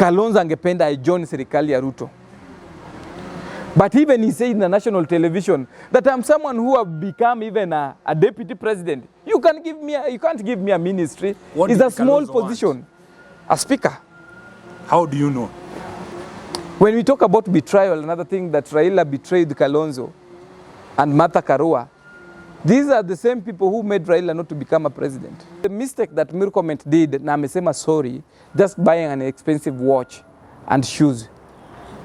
Kalonzo angependa ajoin serikali ya Ruto. But even he said in the national television that I'm someone who have become even a deputy president. You can't give me a ministry. It's a small position. A speaker. How do you know? When we talk about betrayal, another thing that Raila betrayed Kalonzo and Martha Karua, these are the same people who made Raila not to become a president. The mistake that Murkomen did, na amesema sorry, just buying an expensive watch and shoes.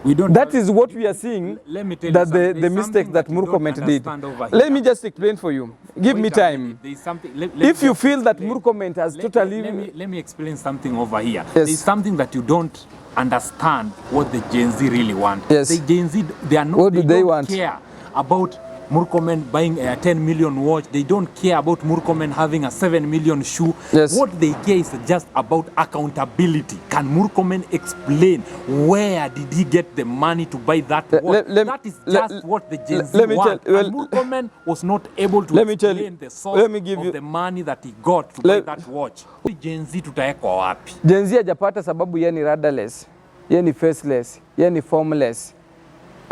That is what we are seeing, that the mistake that Murkomen did. Let me just explain for you. Give me time. If you feel that Murkomen has totally... Let me explain something over here. Yes. There's something that you don't understand what the Gen Z really want. Yes. The Gen Z, they are not, what do they don't want? care about Murkomen buying a 10 million watch. They don't care about Murkomen having a 7 million shoe. Yes. What they care is just about accountability. Can Murkomen explain where did he get the money to buy that watch? That is just what the Gen Z want. And Murkomen was not able to explain the source of the money that he got to buy that watch. Gen Z tutaekwa wapi? Gen Z hajapata sababu yeye ni rudderless, yeye ni faceless, yeye ni formless,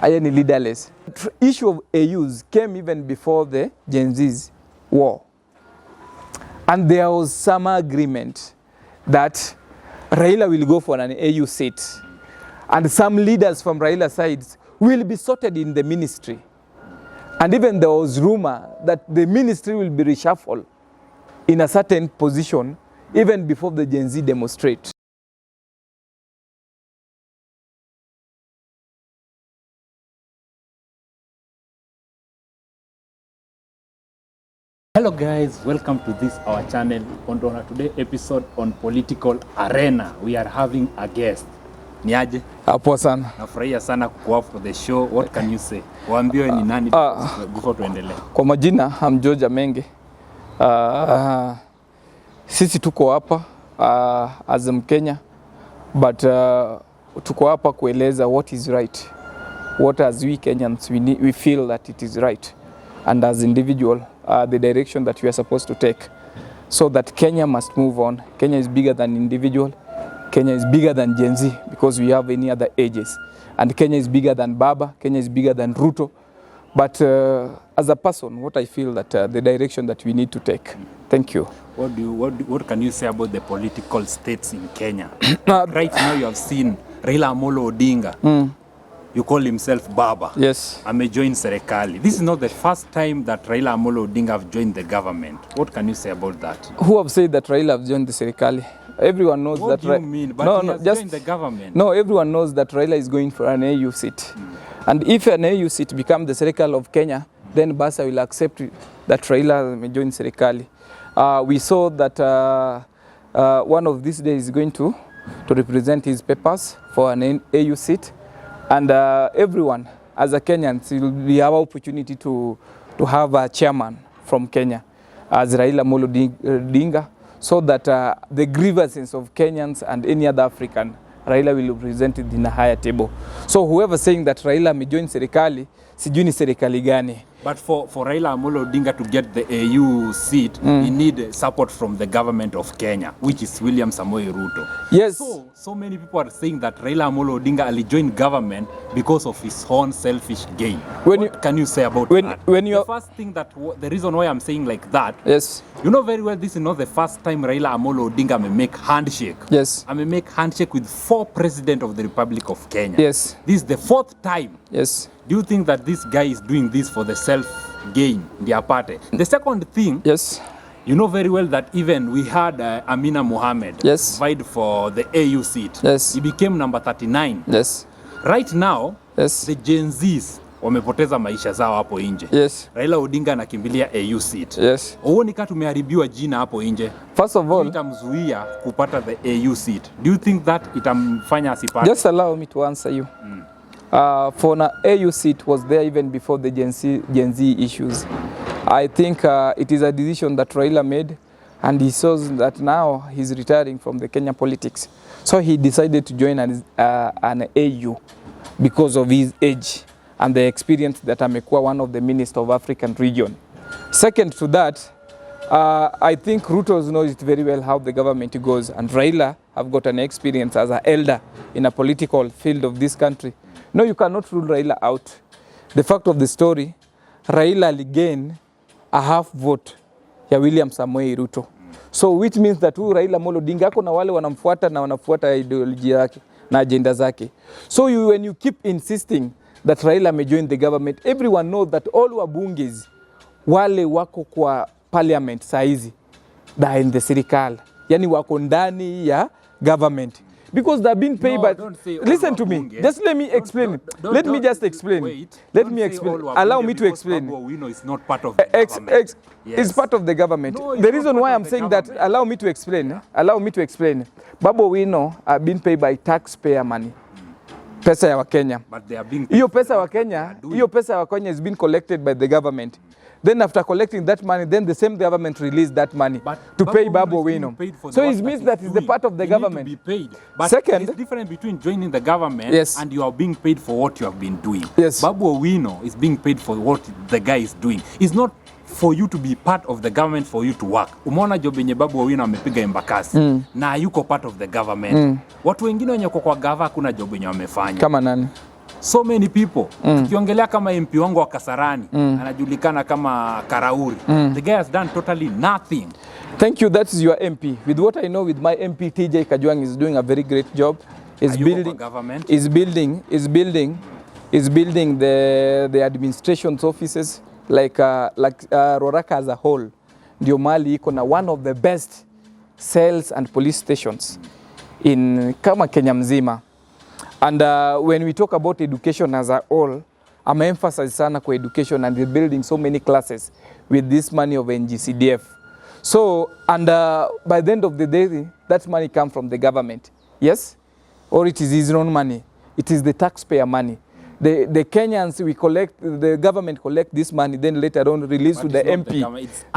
yeye ni leaderless. The issue of AUs came even before the Gen Z's war. And there was some agreement that Raila will go for an AU seat. And some leaders from Raila sides will be sorted in the ministry. And even there was rumor that the ministry will be reshuffled in a certain position even before the Gen Z demonstrate. Hello guys, welcome to this our channel. On today episode on political arena, we are having a guest. Niaje? Hapo sana. Nafurahia sana kuwa for the show. What can you say? Waambiwe ni nani before tuendelee. Kwa majina I'm George Amenge. Sisi tuko hapa as Mkenya, but tuko hapa kueleza what is right. What as we Kenyans we feel that it is right, and as individual the direction that we are supposed to take, so that Kenya must move on. Kenya is bigger than individual. Kenya is bigger than Gen Z because we have any other ages, and Kenya is bigger than Baba. Kenya is bigger than Ruto. But as a person, what I feel that the direction that we need to take. Thank you. What can you say about the political states in Kenya? Right now you have seen Raila Odinga. You call himself Baba. Yes. Joined serikali. This is not the first time that Raila Odinga have joined the government. What can you say about that? Who have said that Raila have joined the serikali? Everyone knows what that. What do you mean? But he has joined the government. No, everyone knows that Raila is going for an AU seat. And if an AU seat becomes the serikali of Kenya, then Basa will accept that Raila may join serikali. We saw that one of these days is going to represent his papers for an AU seat. And everyone, as a Kenyan, will have opportunity to have a chairman from Kenya, as Raila Odinga, so that the grievances of Kenyans and any other African, Raila will be presented in a higher table. So whoever saying that Raila may join serikali, sijui ni serikali gani. But for Raila Odinga to get the AU seat, he need support from the government of Kenya, which is William Samoei Ruto. Yes. So many people are saying that Raila Odinga only joined government because of his own selfish gain. What can you say about that? The first thing the reason why I'm saying like that, yes, you know very well this is not the first time Raila Odinga may make handshake. Yes. I may make handshake with 4 presidents of the Republic of Kenya. Yes. This is the 4th time. Yes. Do you think that this guy is doing this for the self-gain, their party? The second thing, yes, you know very well that even we had Amina Mohamed, yes, vied for the AU seat. Yes. He became number 39. Yes. Right now, yes, the Gen Zs wamepoteza maisha zao hapo nje. Yes. Raila Odinga anakimbilia AU seat. Yes. Uone kama tumeharibiwa jina hapo nje. First of all, itamzuia kupata the AU seat. Do you think that itamfanya asipate? Just allow me to answer you. For an AU seat was there even before the Gen Z issues. I think it is a decision that Raila made, and he saws that now he's retiring from the Kenya politics. So he decided to join an AU because of his age and the experience that amekuwa one of the ministers of African region. Second to that, I think Ruto knows it very well how the government goes, and Raila have got an experience as an elder in a political field of this country. No, you cannot rule Raila out. The fact of the story, Raila aligain a half vote ya William Samoei Ruto. So which means that huyu Raila Odinga ako na wale wanamfuata na wanafuata ideolojia yake na agenda zake. So when you keep insisting that Raila may join the government, everyone knows that all wabungis wale wako kwa parliament saizi da in the serikali, yani wako ndani ya government, because they're being paid by... Listen to me, just let me explain. Let me just explain. Let me explain. Allow me to explain. It's not part of the government. It's part of the government. No, the reason why I'm saying that, allow me to explain. Allow me to explain. Babu Owino are being paid by taxpayer money. Pesa ya Wakenya. But they are being... Iyo pesa ya Wakenya is being collected by the government. Then after collecting that money, then the same government released that money to pay Babu Owino. So it means that it's the part of the government. Need to be paid. But second, it's different between joining the government and you are being paid for what you have been doing. Yes. Babu Owino is being paid for what the guy is doing. It's not for you to be part of the government, for you to work. Umeona job yenye Babu Owino amepiga Embakasi na yuko part of the government. Watu wengine wenye kwa gava kuna job yenye wamefanya. Kama nani? So many people. Tukiongelea kama MP wangu wa Kasarani, anajulikana kama Karauri. The guy has done totally nothing. Thank you, that is your MP. With what I know, with my MP TJ Kajwang is doing a very great job. Is building the administration's offices like Roraka as a whole. Ndio mali iko na one of the best cells and police stations in kama Kenya mzima. And when we talk about education as a whole, I'm emphasizing sana kwa education and we're building so many classes with this money of NGCDF. So, and by the end of the day, that money comes from the government. Yes? Or it is his own money. It is the taxpayer money. The Kenyans, the government collect this money, then later on release to the MP.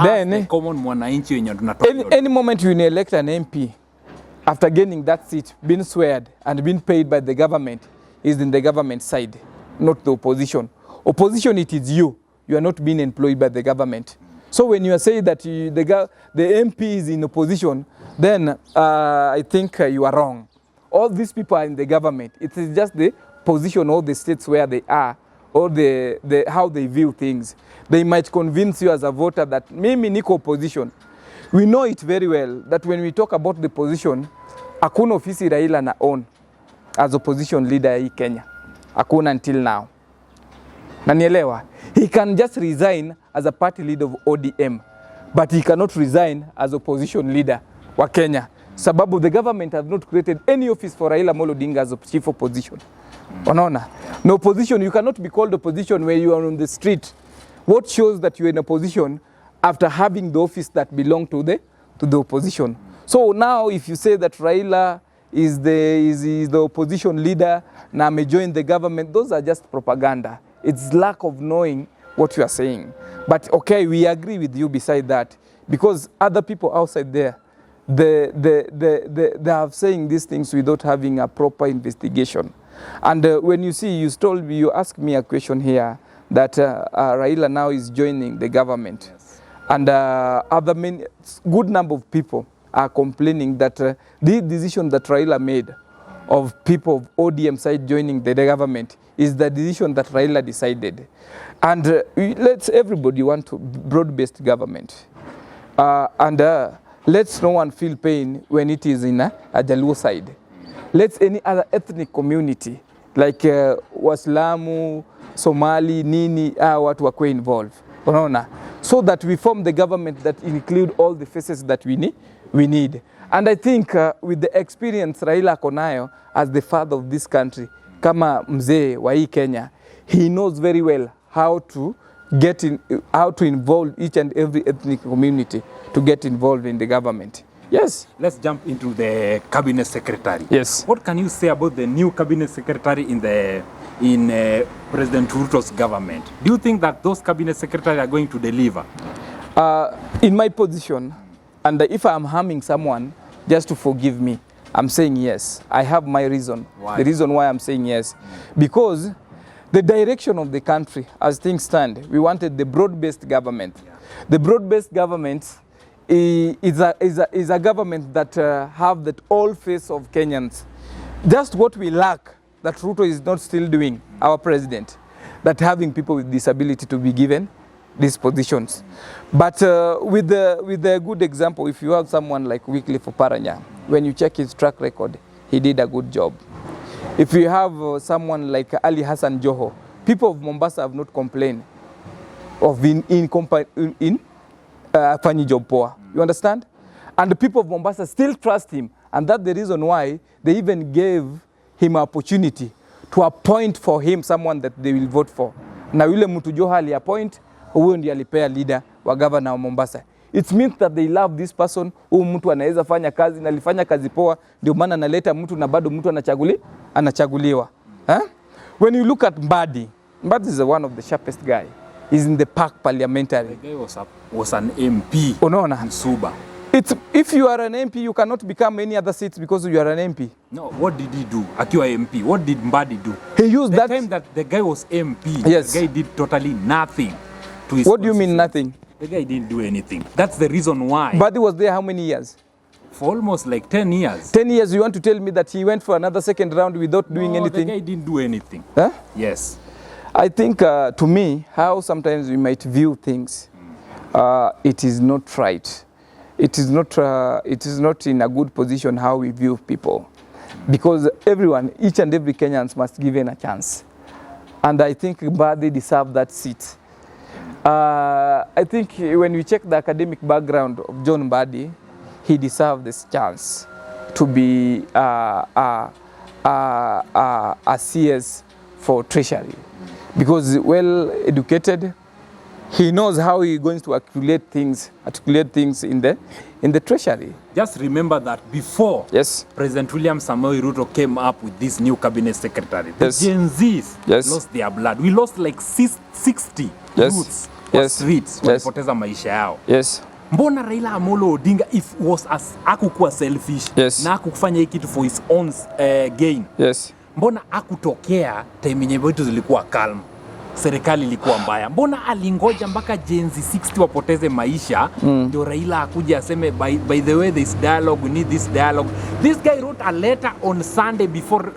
Then, the common mwananchi wenye any moment you elect an MP, after gaining that seat, being sweared and being paid by the government, is in the government side, not the opposition. Opposition, it is you. You are not being employed by the government. So when you are saying that the MP is in opposition, then I think you are wrong. All these people are in the government. It is just the position of the states where they are, or how they view things. They might convince you as a voter that mimi niko opposition. We know it very well that when we talk about the position, hakuna ofisi Raila na own as opposition leader hii Kenya. Hakuna until now. Nanielewa. He can just resign as a party leader of ODM, but he cannot resign as opposition leader wa Kenya. Sababu the government has not created any office for Raila Odinga as a chief opposition. Unaona? No opposition, you cannot be called opposition where you are on the street. What shows that you are in a position after having the office that belong to the opposition? So now if you say that Raila is the opposition leader, now may join the government, those are just propaganda. It's lack of knowing what you are saying. But okay, we agree with you beside that, because other people outside there, they are saying these things without having a proper investigation. And when you asked me a question here that Raila now is joining the government. Yes. And good number of people are complaining that the decision that Raila made of people of ODM side joining the government is the decision that Raila decided. And everybody want to broad-based government. Let's no one feel pain when it is in a Jaluo side. Let's any other ethnic community like Waislamu, Somali, Nini, watu wakwe involved. Unaona? So that we form the government that include all the faces that we need. And I think with the experience Raila Konayo as the father of this country, kama mzee wa hii Kenya, he knows very well how to involve each and every ethnic community to get involved in the government. Yes. Let's jump into the cabinet secretary. Yes. What can you say about the new cabinet secretary in President Ruto's government? Do you think that those cabinet secretaries are going to deliver? In my position, and if I'm harming someone, just to forgive me, I'm saying yes. I have my reason. Why? The reason why I'm saying yes, because the direction of the country, as things stand, we wanted the broad-based government. Yeah. The broad-based government is a government that have that all face of Kenyans. Just what we lack that Ruto is not still doing, our president, that having people with disability to be given these positions. But with the good example, if you have someone like Wycliffe Oparanya, when you check his track record, he did a good job. If you have someone like Ali Hassan Joho, people of Mombasa have not complained of funny job poor. You understand? And the people of Mombasa still trust him, and that's the reason why they even gave him an opportunity to appoint for him someone that they will vote for. Na yule mtu Joho aliappoint, huyo ndiye alipea leader wa governor wa Mombasa. It means that they love this person. Huyu mtu anaweza fanya kazi na alifanya kazi poa, ndio maana analeta mtu na bado mtu anachaguliwa. When you look at Mbadi is one of the sharpest guy. He's in the park parliamentary. The guy was an MP. Unaona? In Suba. If you are an MP, you cannot become any other seats because you are an MP. No, what did he do? Akiwa MP, what did Mbadi do? He used the that time that the guy was MP. Yes. The guy did totally nothing to his What do you mean nothing? The guy didn't do anything. That's the reason why. Mbadi was there how many years? For almost like 10 years. 10 years, you want to tell me that he went for another second round without doing anything? The guy didn't do anything. Huh? Yes. I think, to me, how sometimes we might view things, it is not right. It is not in a good position how we view people. Because everyone, each and every Kenyans must give given a chance. And I think Mbadi deserve that seat. I think when we check the academic background of John Mbadi, he deserves this chance to be a CS for Treasury. Because well educated, he knows how he's going to articulate things in the Treasury. Just remember that before President William Samoei Ruto came up with this new cabinet secretary, the Gen Zs lost their blood. We lost like 60 youths on streets walipoteza maisha yao. Mbona Raila Amolo Odinga hakukuwa selfish na hakufanya hiki kitu for his own gain? Mbona hakutokea time yenye vitu zilikuwa calm, serikali ilikuwa mbaya? Mbona alingoja mpaka Gen Z 60 wapoteze maisha ndio Raila akuja aseme by the way this dialogue, we need this dialogue? This guy wrote a letter on Sunday before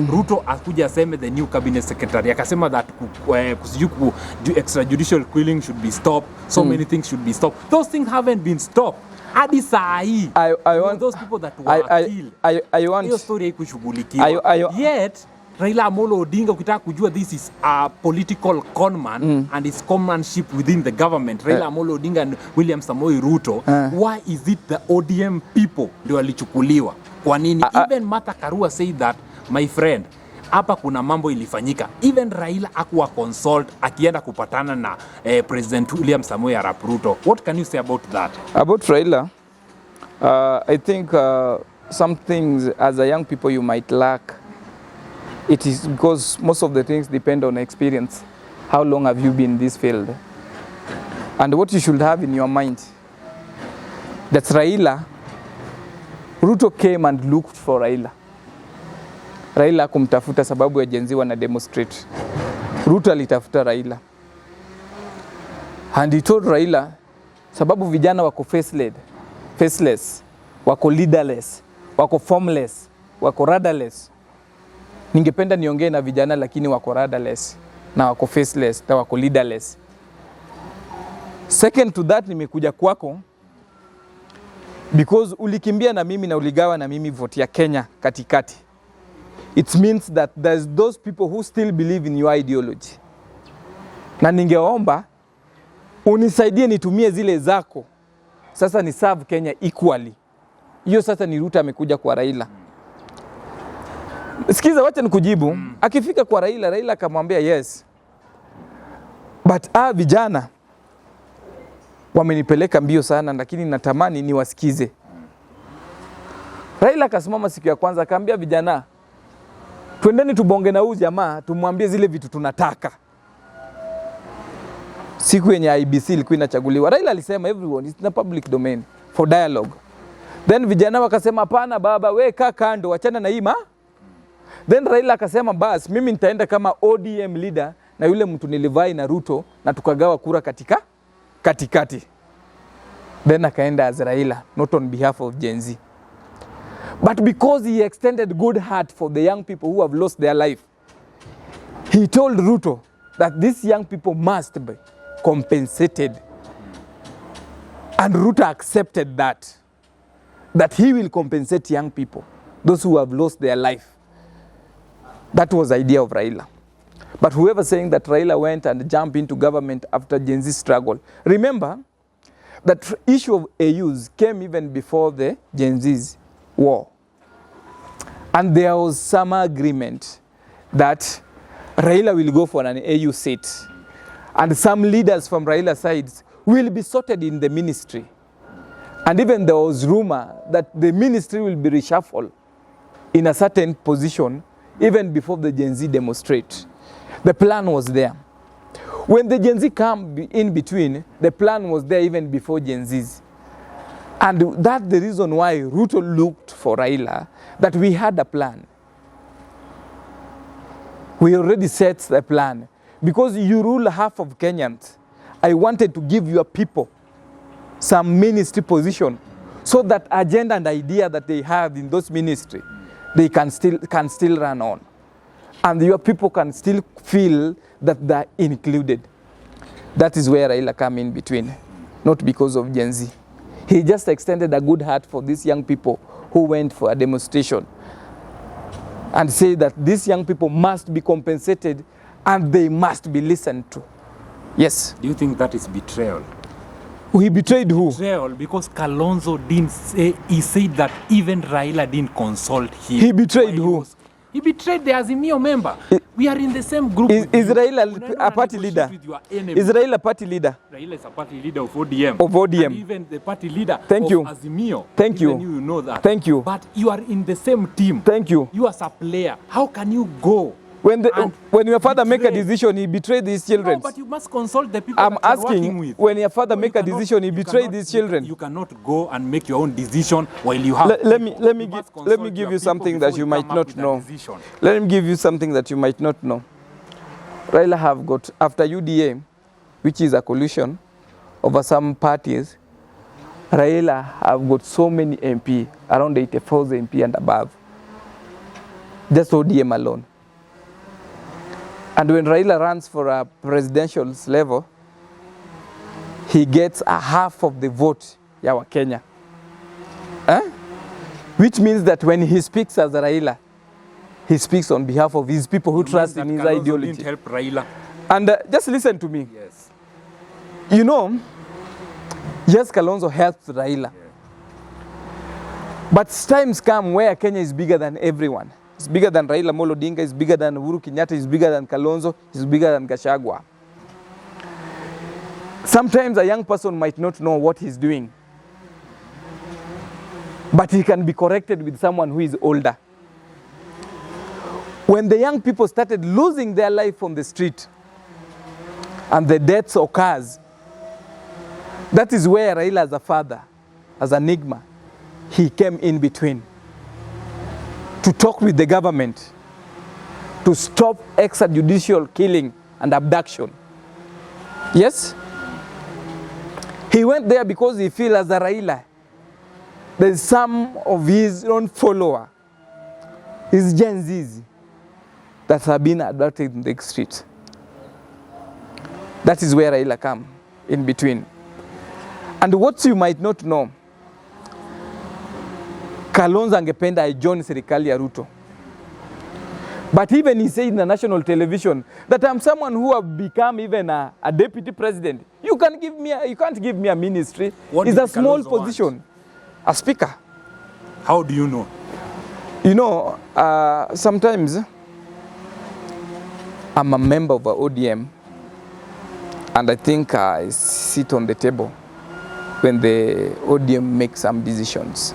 Ruto akuja aseme the new cabinet secretary, akasema that extrajudicial killing should be stopped, so many things should be stopped. Those things haven't been stopped. Hadi saa hii those people that were killed, hiyo story haikushughulikiwa. Yet Raila Amolo Odinga, ukitaka kujua this is a political conman and his conmanship within the government, Raila Amolo Odinga and William Samoei Ruto, why is it the ODM people ndio walichukuliwa? Kwa nini? Even Martha Karua said that, my friend, hapa kuna mambo ilifanyika. Even Raila akuwa consult akienda kupatana na President William Samoei Arap Ruto. What can you say about that? About Raila, I think some things as a young people you might lack. It is because most of the things depend on experience. How long have you been in this field? And what you should have in your mind, that Ruto came and looked for Raila. Raila kumtafuta sababu ya Gen Z wana demonstrate. Ruto alitafuta Raila. And he told Raila, sababu vijana wako faceless, wako leaderless, wako formless, wako rudderless. Ningependa niongee na vijana lakini wako rudderless, na wako faceless, na wako leaderless. Second to that, nimekuja kwako because ulikimbia na mimi na uligawa na mimi vote ya Kenya katikati. It means that there's those people who still believe in your ideology. Na ningeomba unisaidie nitumie zile zako. Sasa ni serve Kenya equally. Hiyo sasa ni Ruto amekuja kwa Raila. Sikiza, wacha nikujibu. Akifika kwa Raila akamwambia yes. But vijana wamenipeleka mbio sana, lakini natamani niwasikize. Raila akasimama siku ya kwanza akaambia vijana, twendeni tubonge na huyu jamaa, tumwambie zile vitu tunataka. Siku yenye IBC ilikuwa inachaguliwa, Raila alisema everyone is in the public domain for dialogue. Then vijana wakasema hapana baba, we kaa kando, achana na hii Then Raila akasema bas, mimi nitaenda kama ODM leader na yule mtu nilivai na Ruto na tukagawa kura katikati. Then akaenda as Raila, not on behalf of Gen Z. But because he extended good heart for the young people who have lost their life, he told Ruto that these young people must be compensated. And Ruto accepted that he will compensate young people, those who have lost their life. That was the idea of Raila. But whoever saying that Raila went and jumped into government after Gen Z struggle, remember that issue of AUs came even before the Gen Z's war. And there was some agreement that Raila will go for an AU seat. And some leaders from Raila sides will be sorted in the ministry. And even there was rumor that the ministry will be reshuffled in a certain position even before the Gen Z demonstrate. The plan was there. When the Gen Z come in between, the plan was there even before Gen Z's. And that's the reason why Ruto looked for Raila, that we had a plan. We already set the plan. Because you rule half of Kenyans, I wanted to give your people some ministry position so that agenda and idea that they have in those ministry, they can still run on. And your people can still feel that they're included. That is where Raila came in between, not because of Gen Z. He just extended a good heart for these young people who went for a demonstration and say that these young people must be compensated and they must be listened to. Yes. Do you think that is betrayal? He betrayed who? Betrayal, because Kalonzo didn't say, he said that even Raila didn't consult him. He betrayed who? He betrayed the Azimio member. We are in the same group. Is Raila a party leader? Is Raila a party leader? Raila is a party leader of ODM. Of ODM. And even the party leader of Azimio. Azimio. Thank you. You know that. Thank you. But you are in the same team. Thank you. You as a player. How can you go? When your father make a decision, he betrayed his children. No, but you must consult the people I'm that you're asking, working with. when your father make a decision, he betrayed his children. You cannot go and make your own decision while you have. Let me give you something that you might not know. Let me give you something that you might not know. Raila have got, after UDA, which is a coalition over some parties, Raila have got so many MP, around 84 MP and above. Just ODM alone. And when Raila runs for a presidential level, he gets a half of the vote ya Kenya. Which means that when he speaks as Raila, he speaks on behalf of his people who trust in his ideology. Didn't help Raila. And just listen to me. Yes. You know, yes, Kalonzo helps Raila. But times come where Kenya is bigger than everyone. It's bigger than Raila Odinga, it's bigger than Uhuru Kenyatta, it's bigger than Kalonzo, it's bigger than Gachagua. Sometimes a young person might not know what he's doing, but he can be corrected with someone who is older. When the young people started losing their life on the street and the deaths occurs, that is where Raila as a father, as an enigma, he came in between to talk with the government to stop extrajudicial killing and abduction. Yes? He went there because he feels as a Raila, there's some of his own follower, his Gen Zs, that have been abducted in the street. That is where Raila come in between. And what you might not know, Kalonzo angependa ajoin serikali ya Ruto. But even he said in the national television that I'm someone who have become even a deputy president. You can't give me a ministry. It's a small position. A speaker. How do you know? You know, sometimes I'm a member of a ODM, and I think I sit on the table when the ODM makes some decisions.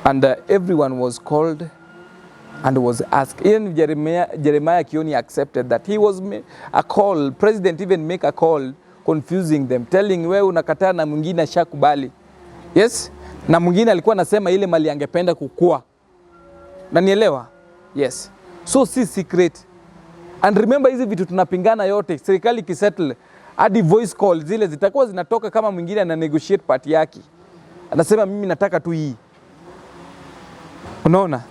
And everyone was called and was asked. Even Jeremiah Kioni accepted that. He was a call, president even make a call confusing them, telling wewe unakataa na mwingine shakubali. Yes? Na mwingine alikuwa anasema ile mali angependa kukua. Nanielewa? Yes. So si secret. And remember hizi vitu tunapingana yote, serikali kisettle, hadi voice call zile zitakuwa zinatoka kama mwingine ana negotiate party yake. Anasema mimi nataka tu hii. Unaona?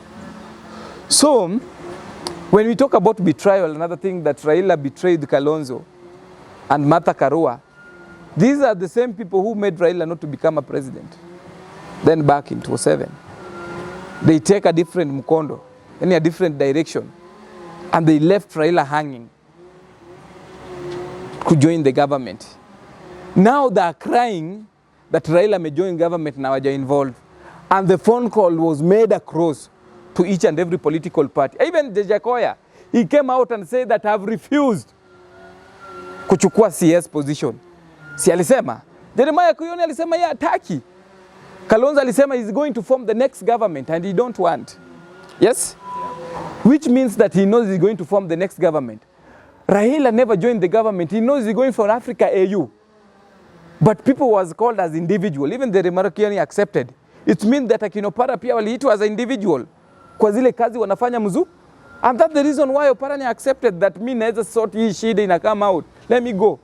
So, when we talk about betrayal, another thing that Raila betrayed Kalonzo and Martha Karua, these are the same people who made Raila not to become a president. Then back in 2007, they take a different mkondo, in a different direction, and they left Raila hanging to join the government. Now they are crying that Raila may join government now are involved. And the phone call was made across to each and every political party. Even Gachagua, he came out and said that I've refused kuchukua CS position. Si alisema? Jeremiah Kuyoni alisema yeye hataki. Kalonzo alisema he's going to form the next government and he don't want. Yes? Which means that he knows he's going to form the next government. Raila never joined the government. He knows he's going for Africa AU. But people was called as individual. Even the Remarkiani accepted. It means that akina Opara pia waliitwa as an individual. Kwa zile kazi wanafanya mzuri. And that's the reason why Oparanya accepted that me naweza sort hii shida ina come out. Let me go.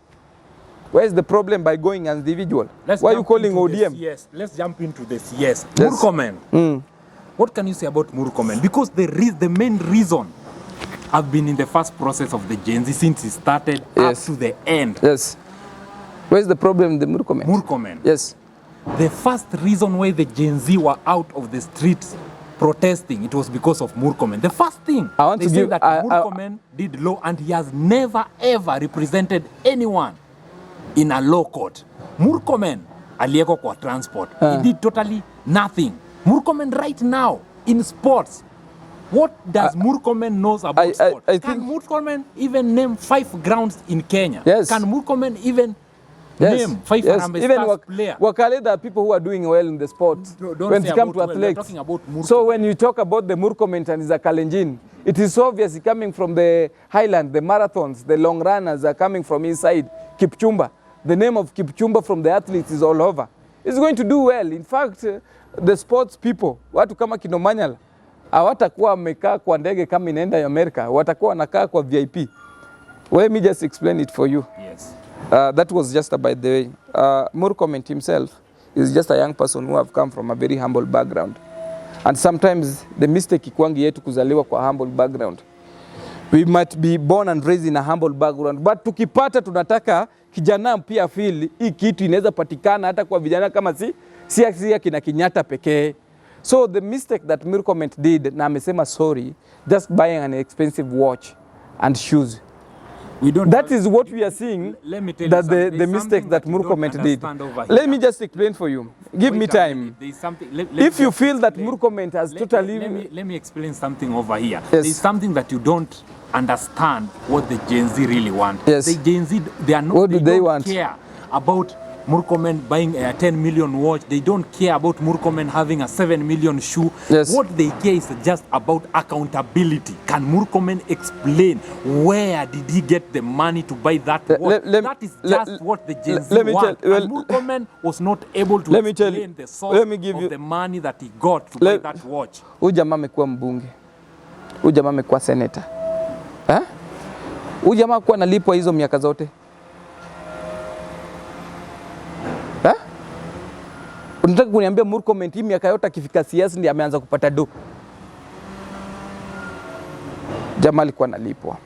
Where's the problem by going as individual? Why are you calling ODM? Yes, let's jump into this. Yes. Murkomen. What can you say about Murkomen? Because the main reason I've been in the first process of the Gen Z since it started up to the end. Yes. Where's the problem in the Murkomen? Murkomen. Yes. The first reason why the Gen Z were out of the streets protesting, it was because of Murkomen. The first thing, I want they to say give, that Murkomen did law and he has never ever represented anyone in a law court. Murkomen aliyeko kwa transport. He did totally nothing. Murkomen right now in sports. What does Murkomen knows about sport? Can Murkomen even name 5 grounds in Kenya? Yes. Can Murkomen even name 5 even players? Wakale, there are people who are doing well in the sport when it comes to athletes. So when you talk about the Murkomen and the Kalenjin, it is obvious coming from the highland, the marathons, the long runners are coming from inside. Kipchumba. The name of Kipchumba from the athletes is all over. It's going to do well. In fact, the sports people, watu kama Kinomanyala, hawatakuwa wamekaa kwa ndege kama inaenda Amerika, watakuwa wanakaa kwa VIP. Let me just explain it for you. Yes. That was just by the way. Murkomen himself is just a young person who have come from a very humble background. And sometimes the mistake ikwangi yetu kuzaliwa kwa humble background. We might be born and raised in a humble background, but tukipata tunataka kijana pia feel hii kitu inaweza patikana hata kwa vijana kama si kina Kenyatta pekee. So the mistake that Murkomen did, na amesema sorry, just buying an expensive watch and shoes. That is what we are seeing, that the mistake that Murkomen did. Let me just explain for you. Give me time. If you feel that Murkomen has totally... Let me explain something over here. Yes. There's something that you don't understand what the Gen Z really want. Yes. The Gen Z, they are not, what do they don't want? care about Murkomen buying a 10 million watch. They don't care about Murkomen having a 7 million shoe. Yes. What they care is just about accountability. Can Murkomen explain where did he get the money to buy that watch? That is just what the Gen Z want. And Murkomen was not able to explain the source of the money that he got to buy that watch. Huyu jamaa amekuwa mbunge. Huyu jamaa amekuwa senator. Huyu jamaa kuwa analipwa hizo miaka zote. Unataka kuniambia Murkomen hii miaka yote akifika siasa ndiye ameanza kupata do? Jamaa alikuwa analipwa.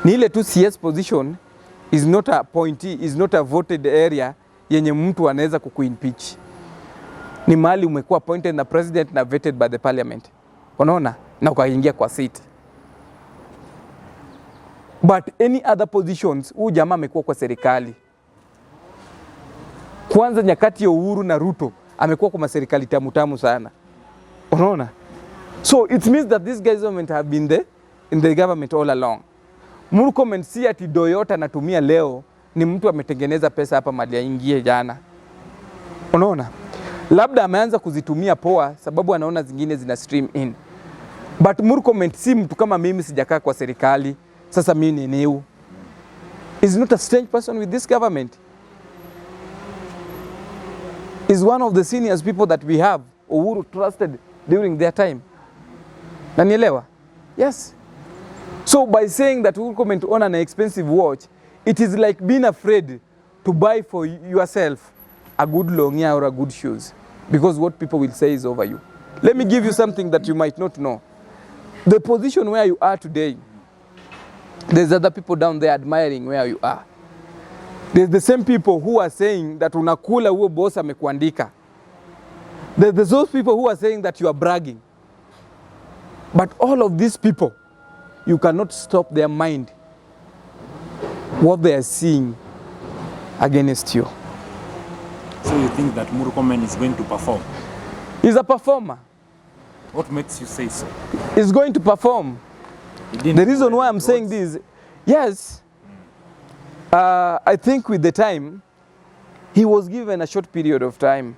Ni ile tu CS position is not a appointee, is not a voted area yenye mtu anaweza kukuimpeach. Ni mahali umekuwa appointed na president na vetted by the parliament. Unaona? Na ukaingia kwa seat. But any other positions, huyu jamaa amekuwa kwa serikali. Kwanza nyakati ya Uhuru na Ruto amekuwa kwa serikali tamu sana. Unaona? So it means that these guys have been there in the government all along. Murkomen si ati Toyota anatumia leo, ni mtu ametengeneza pesa hapa mali aingie jana. Unaona? Labda ameanza kuzitumia poa sababu anaona zingine zina stream in. But Murkomen si mtu kama mimi, sijakaa kwa serikali. Sasa mimi ni new. Is not a strange person with this government. Is one of the senior people that we have, Uhuru trusted during their time. Nanielewa? Yes. So by saying that Murkomen to own an expensive watch, it is like being afraid to buy for yourself a good longya or a good shoes, because what people will say is over you. Let me give you something that you might not know. The position where you are today, there's other people down there admiring where you are. There's the same people who are saying that unakula huo boss amekuandika. There's those people who are saying that you are bragging. But all of these people, you cannot stop their mind, what they are seeing against you. So you think that Murkomen is going to perform? He's a performer. What makes you say so? He's going to perform. The reason why I'm saying this, yes, I think with the time, he was given a short period of time.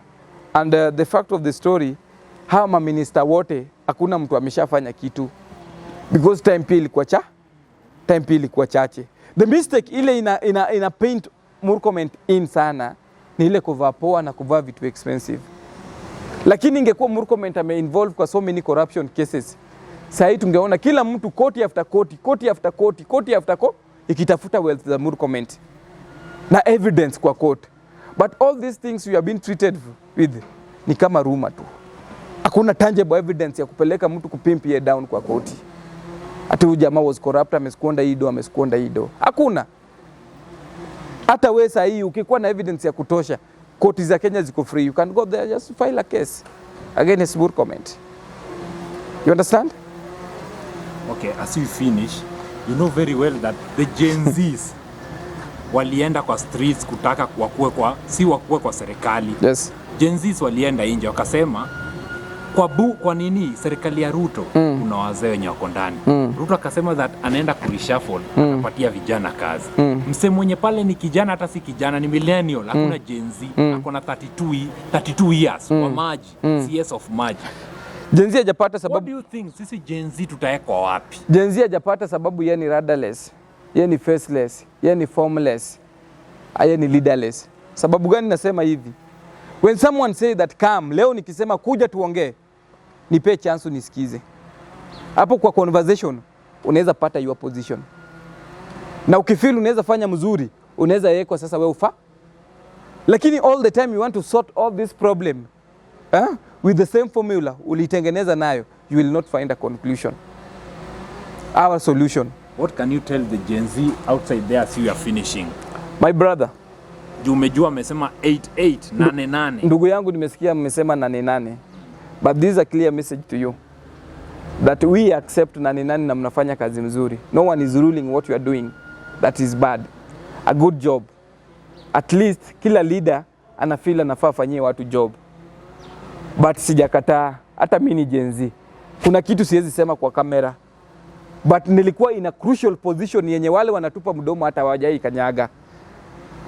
And the fact of the story, hawa maminister wote, hakuna mtu ameshafanya kitu. Because time pia ilikuwa chache. The mistake ile ina paint Murkomen in sana, ni ile kuvaa poa na kuvaa vitu expensive. Lakini ingekuwa Murkomen ame-involve kwa so many corruption cases, sasa tungeona kila mtu koti after koti, ikitafuta wealth za Murkomen na evidence kwa court. But all these things we have been treated with ni kama rumor tu. Hakuna tangible evidence ya kupeleka mtu kupimp ye down kwa koti. Ati huyu jamaa was corrupt, ameskonda ido. Hakuna. Hata wewe sasa hii ukikuwa na evidence ya kutosha, koti za Kenya ziko free. You can go there just file a case against Murkomen. You understand? Okay, as we finish, you know very well that the Gen Zs walienda kwa streets kutaka wakuwe kwa serikali. Yes. Gen Zs walienda nje wakasema kwa nini serikali ya Ruto kuna wazee wenye wako ndani. Ruto akasema that anaenda kureshuffle, akapatia vijana kazi. Mse mwenye pale ni kijana, hata si kijana, ni millennial, hakuna Gen Z, akona 32 years kwa maji, CS of maji. Gen Z hajapata sababu. What do you think sisi Gen Z tutaekwa wapi? Gen Z hajapata sababu yeye ni rudderless, yeye ni faceless, yeye ni formless, yeye ni leaderless. Sababu gani nasema hivi? When someone say that come, leo nikisema kuja tuongee, nipe chance nisikize. Hapo kwa conversation unaweza pata your position. Na ukifeel unaweza fanya mzuri, unaweza yeko sasa wewe ufa. Lakini all the time you want to sort all this problem, with the same formula ulitengeneza nayo, you will not find a conclusion. Our solution. What can you tell the Gen Z outside there as you are finishing? My brother, umejua amesema 88. Ndugu yangu nimesikia mmesema 88. But this is a clear message to you. That we accept 88 na mnafanya kazi mzuri. No one is ruling what you are doing. That is bad. A good job. At least kila leader anafeel anafaa afanyie watu job. But sijakataa, hata mimi ni Gen Z. Kuna kitu siwezi sema kwa kamera. But nilikuwa in a crucial position yenye wale wanatupa mdomo hata hawajai kanyaga.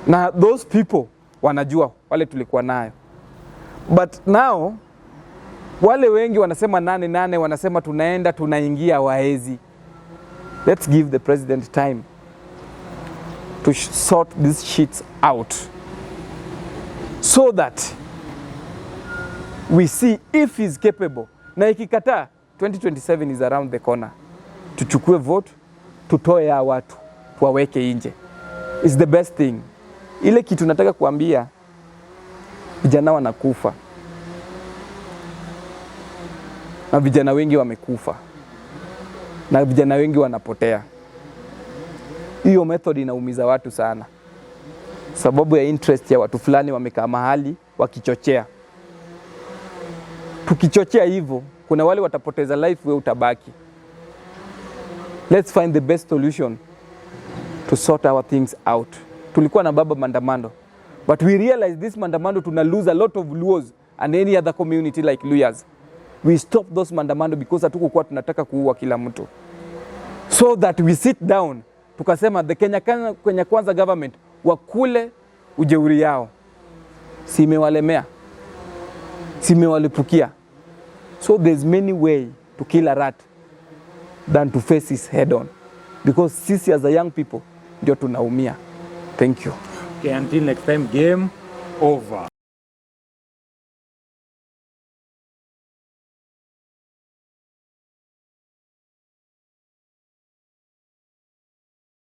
Na those people wanajua wale tulikuwa nayo. But now wale wengi wanasema 88, wanasema tunaingia waezi. Let's give the president time to sort these shits out so that we see if he's capable. Na ikikataa, 2027 is around the corner. Tuchukue vote, tutoe ya watu, tuwaweke nje. It's the best thing. Ile kitu nataka kuambia, vijana wanakufa. Na vijana wengi wamekufa. Na vijana wengi wanapotea. Hiyo method inaumiza watu sana. Sababu ya interest ya watu fulani wamekaa mahali wakichochea. Tukichochea hivyo, kuna wale watapoteza life, wewe utabaki. Let's find the best solution to sort our things out. Tulikuwa na baba maandamano, but we realize this maandamano tuna lose a lot of Luos and any other community like Luyas. We stop those maandamano because hatukuwa tunataka kuua kila mtu. So that we sit down, tukasema the Kenya Kwanza government wakule ujeuri yao. Simewalemea, simewalipukia. So there's many way to kill a rat than to face his head on. Because sisi as a young people ndio tunaumia. Thank you. Okay, until next time, game over.